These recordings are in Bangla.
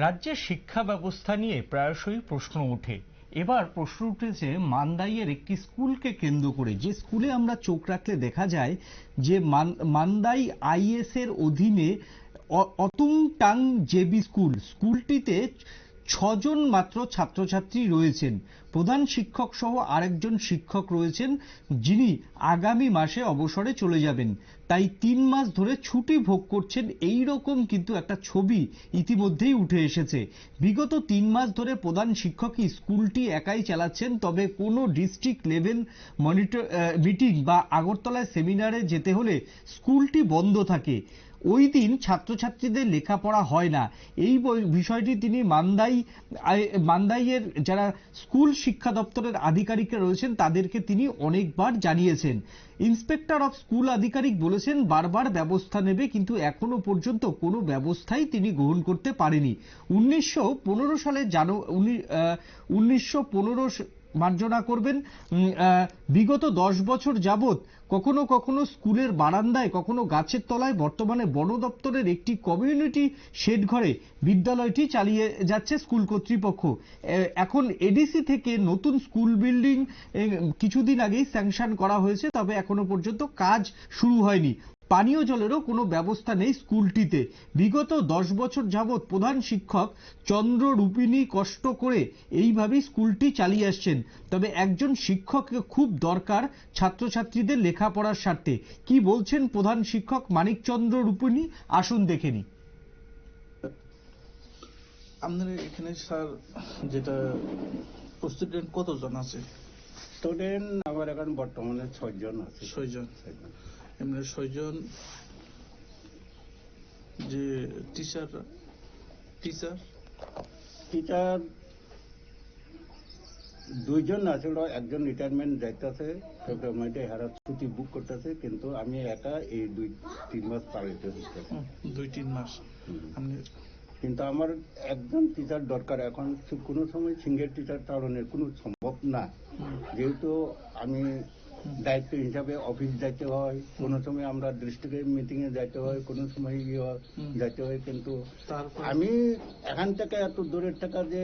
রাজ্যের শিক্ষা ব্যবস্থা নিয়ে প্রায়শই প্রশ্ন ওঠে। এবার প্রশ্ন উঠেছে মান্দাইয়ের একটি স্কুলকে কেন্দ্র করে, যে স্কুলে আমরা চোখ রাখলে দেখা যায় যে মান্দাই আইএস এর অধীনে অতুংটাং জেবি স্কুলটিতে 6জন মাত্র ছাত্রছাত্রী রয়েছেন। প্রধান শিক্ষক সহ আরেকজন শিক্ষক রয়েছেন, যিনি আগামী মাসে অবসরে চলে যাবেন। তাই 3 মাস ধরে ছুটি ভোগ করছেন, এই রকম কিন্তু একটা ছবি ইতিমধ্যেই উঠে এসেছে। বিগত 3 মাস ধরে প্রধান শিক্ষকই স্কুলটি একাই চালাচ্ছেন, তবে কোনো ডিস্ট্রিক্ট লেভেল মিটিং বা আগরতলায় সেমিনারে যেতে হলে স্কুলটি বন্ধ থাকে। ওই দিন ছাত্রছাত্রীদের লেখাপড়া হয় না। এই বিষয়টি তিনি মান্দাইয়ের যারা স্কুল শিক্ষা দপ্তরের আধিকারিকরা রয়েছেন তাদেরকে তিনি অনেকবার জানিয়েছেন। ইন্সপেক্টর অফ স্কুল আধিকারিক বলেছেন বারবার ব্যবস্থা নেবে, কিন্তু এখনো পর্যন্ত কোনো ব্যবস্থাই তিনি গ্রহণ করতে পারেনি। 1915 সালে 1915 মার্জনা করবেন। বিগত 10 বছর যাবৎ কখনো কখনো স্কুলের বারান্দায়, কখনো গাছের তলায়, বর্তমানে বন দপ্তরের একটি কমিউনিটি শেড ঘরে বিদ্যালয়টি চালিয়ে যাচ্ছে স্কুল কর্তৃপক্ষ। এখন এডিসি থেকে নতুন স্কুল বিল্ডিং কিছুদিন আগেই স্যাংশন করা হয়েছে, তবে এখনো পর্যন্ত কাজ শুরু হয়নি। পানীয় জলেরও কোনো ব্যবস্থা নেই স্কুলটিতে। বিগত 10 বছর যাবৎ প্রধান শিক্ষক চন্দ্ররূপিণী কষ্ট করে এইভাবেই স্কুলটি চালিয়ে আসছেন। তবে একজন শিক্ষককে খুব দরকার ছাত্রছাত্রীদের লেখাপড়ার স্বার্থে। কি বলছেন প্রধান শিক্ষক মানিকচন্দ্র রূপিণী, আসুন দেখে নি। আমাদের এখানে স্যার যেটা স্টুডেন্ট কতজন আছে? স্টুডেন্ট আমার এখন বর্তমানে 6 জন আছে। 6 জন। এমনি 6 জন যে টিচার 2 জন আছে, একজন রিটায়ারমেন্ট যাইতেছে ফেব্রুয়ারিতে, হারা ছুটি বুক করতেছে, কিন্তু আমি একা এই 2-3 মাস পালাইতে হচ্ছে। 2-3 মাস। কিন্তু আমার একজন টিচার দরকার। এখন কোনো সময় সিঙ্গেল টিচার চালানোর কোনো সম্ভব না, যেহেতু আমি দায়িত্ব হিসাবে অফিস যাইতে হয়, কোনো সময় আমরা ডিস্ট্রিক্টের মিটিং এ যাইতে হয়, কোনো সময় যাইতে হয়। কিন্তু আমি এখান থেকে এত দূরের টাকা যে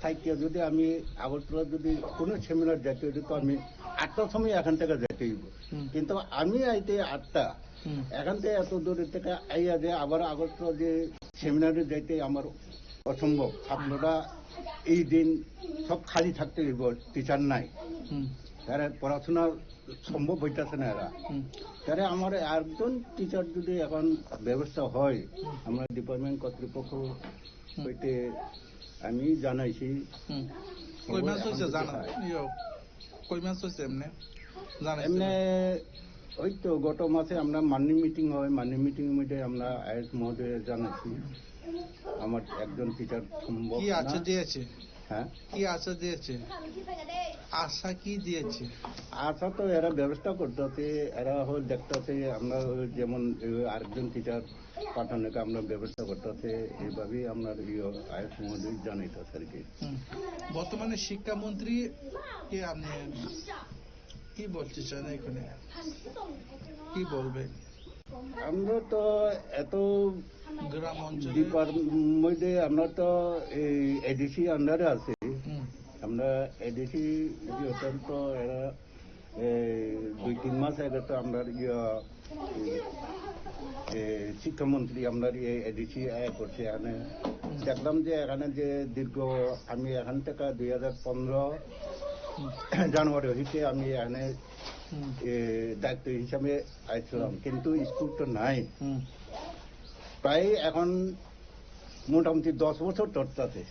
থাকিয়া যদি আমি আগরতলা যদি কোনো সেমিনার যাইতে হইতো, তো আমি 8টার সময় এখান থেকে যাইতে হইব। কিন্তু আমি আইতে 8টা, এখান থেকে এত দূরের থেকে আইয়া যে আবার আগরতলা যে সেমিনারে যাইতে আমার অসম্ভব। আপনারা এই দিন সব খালি থাকতে হইব, টিচার নাই, এরা পড়াশোনা সম্ভব হইতেছে না। এরা আমার একজন টিচার যদি এখন ব্যবস্থা হয়, আমরা ডিপার্টমেন্ট কর্তৃপক্ষ হইতে আমি জানাইছি। এমনি ওই তো গত মাসে আমরা মান্নি মিটিং হয়, মান্নি মিটিং মধ্যে আমরা আইএস মহোদয় জানাইছি আমার একজন টিচার সম্ভব কি আশা দিয়েছে। হ্যাঁ, কি আশা দিয়েছে? আশা কি দিয়েছে? আশা তো এরা ব্যবস্থা করতেছে, এরা হয় দেখতেছে আমরা যেমন আরেকজন টিচার পাঠানোকে আমরা ব্যবস্থা করতেছে, এইভাবেই আমরা আইএস মহোদয় জানাইতেছে আর কি। বর্তমানে শিক্ষামন্ত্রী কে আপনি কি বলতে চান, এখানে কি বলবেন? আমরা তো এত গ্রাম অঞ্চলে মধ্যে আমরা তো এই এডিসি আন্ডারে আছি। আমরা এডিসি তো এরা 2-3 মাস আগে তো আমরা শিক্ষামন্ত্রী আমরা এডিসি করছে। এখানে দেখলাম যে এখানে যে দীর্ঘ আমি এখান থেকে 2015 জানুয়ারি হইতে আমি এখানে দায়িত্ব হিসাবে আসছিলাম, কিন্তু স্কুল তো নাই। প্রায় এখন মোটামুটি 10 বছর চলতেছে,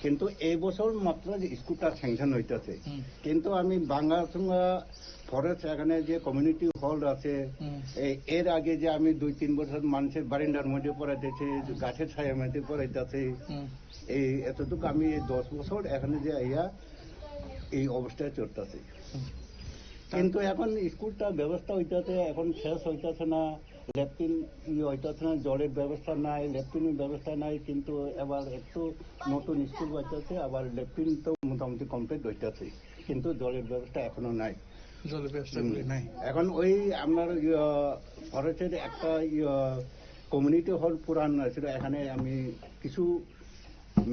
কিন্তু এই বছর মাত্র স্কুলটা স্যাংশন হইতেছে। কিন্তু আমি বাংলাসুঙ্গা ফরেস্ট এখানে যে কমিউনিটি হল আছে, এর আগে যে আমি 2-3 বছর মানুষের বারিন্দার মধ্যে পড়াইতেছি, গাছের ছায়া মধ্যে পড়াইতেছি, এই এতটুকু আমি 10 বছর এখানে যে আইয়া এই অবস্থায় চলতেছে। কিন্তু এখন স্কুলটা ব্যবস্থা হইতেছে, এখন শেষ হইতেছে না, ল্যাট্রিন হইতেছে না, জলের ব্যবস্থা নাই, ল্যাট্রিনের ব্যবস্থা নাই। কিন্তু এবার একটু নতুন স্কুল হইতেছে, আবার ল্যাট্রিন তো মোটামুটি কমপ্লিট হইতেছে, কিন্তু জলের ব্যবস্থা এখনো নাই। জলের ব্যবস্থা নাই। এখন ওই আপনার ফরেস্টের একটা কমিউনিটি হল পুরান ছিল, এখানে আমি কিছু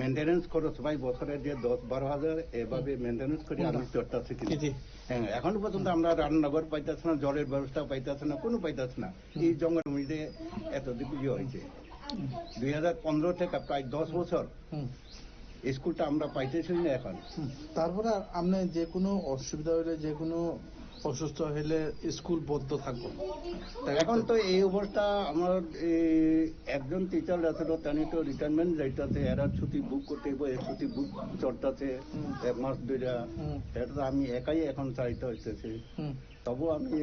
মেনটেন্যান্স খরচ ভাই বছরে যে 10-12 হাজার এভাবে মেনটেন্যান্স করে আমি চড়টা শিখেছি। জি। হ্যাঁ, এখনো পর্যন্ত আমরা রান্নাঘর পাইতেছি না, জলের ব্যবস্থা পাইতেছি না, কোনো পাইতেছি না। এই জঙ্গলের মধ্যে এতদিন ইয়ে হয়েছে। 2015 থেকে প্রায় 10 বছর হুম। স্কুলটা আমরা পাইতেছি না এখন। তারপরে আপনি যে কোনো অসুবিধা হলে, যে কোনো অসুস্থ হলে স্কুল বন্ধ থাকবো। এখন তো এই অবস্থা আমার একজন টিচার আছে, তিনি তো রিটায়ারমেন্ট যাইতেছে, এরা ছুটি বুক করতে হইব, এই ছুটি বুক চড়তেছে 1 মাস 2টা। এটা তো আমি একাই এখন চাইতে হইতেছে। তবু আমি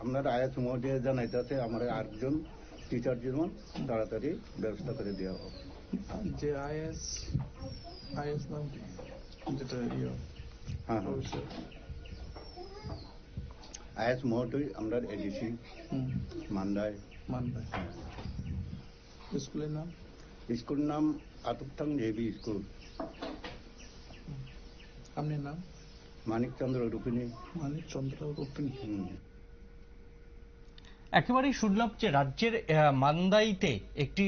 আপনার আয়াস মহোদয় জানাইতেছে আমার আরেকজন টিচার যেমন তাড়াতাড়ি ব্যবস্থা করে দেওয়া হোক। যে আইএস নাম কি, যেটা হ্যাঁ হ্যাঁ, আয়াস মহোদয় আমরা এডিসি মান্দায়। স্কুলের নাম? স্কুল নাম আতুকথাং জেবি স্কুল। আপনার নাম? মানিকচন্দ্র রূপিণী। মানিকচন্দ্র রূপিণী। একেবারেই শুনলাম যে রাজ্যের মান্দাইতে একটি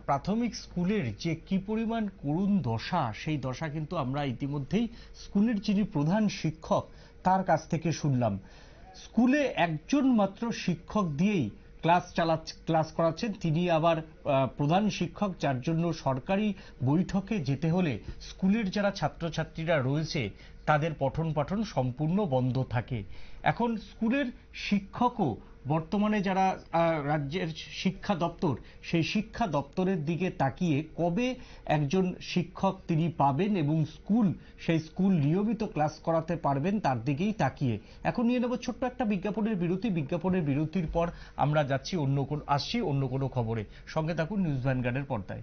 প্রাথমিক স্কুলের যে কি পরিমাণ করুণ দশা, সেই দশা কিন্তু আমরা ইতিমধ্যেই স্কুলের যিনি প্রধান শিক্ষক তার কাছ থেকে শুনলাম। স্কুলে একজন মাত্র শিক্ষক দিয়েই ক্লাস করাচ্ছেন, তিনি আবার প্রধান শিক্ষক, যার জন্য সরকারি বৈঠকে যেতে হলে স্কুলের যারা ছাত্রছাত্রীরা রয়েছে তাদের পঠন পাঠন সম্পূর্ণ বন্ধ থাকে। এখন স্কুলের শিক্ষকও বর্তমানে যারা রাজ্যের শিক্ষা দপ্তর, সেই শিক্ষা দপ্তরের দিকে তাকিয়ে কবে একজন শিক্ষক তিনি পাবেন এবং সেই স্কুল নিয়মিত ক্লাস করাতে পারবেন তার দিকেই তাকিয়ে। এখন নিয়ে নেব ছোট্ট একটা বিজ্ঞাপনের বিরতির পর আমরা আসছি অন্য কোনো খবরে। সঙ্গে থাকুন নিউজ ভ্যানগার্ডের পর্দায়।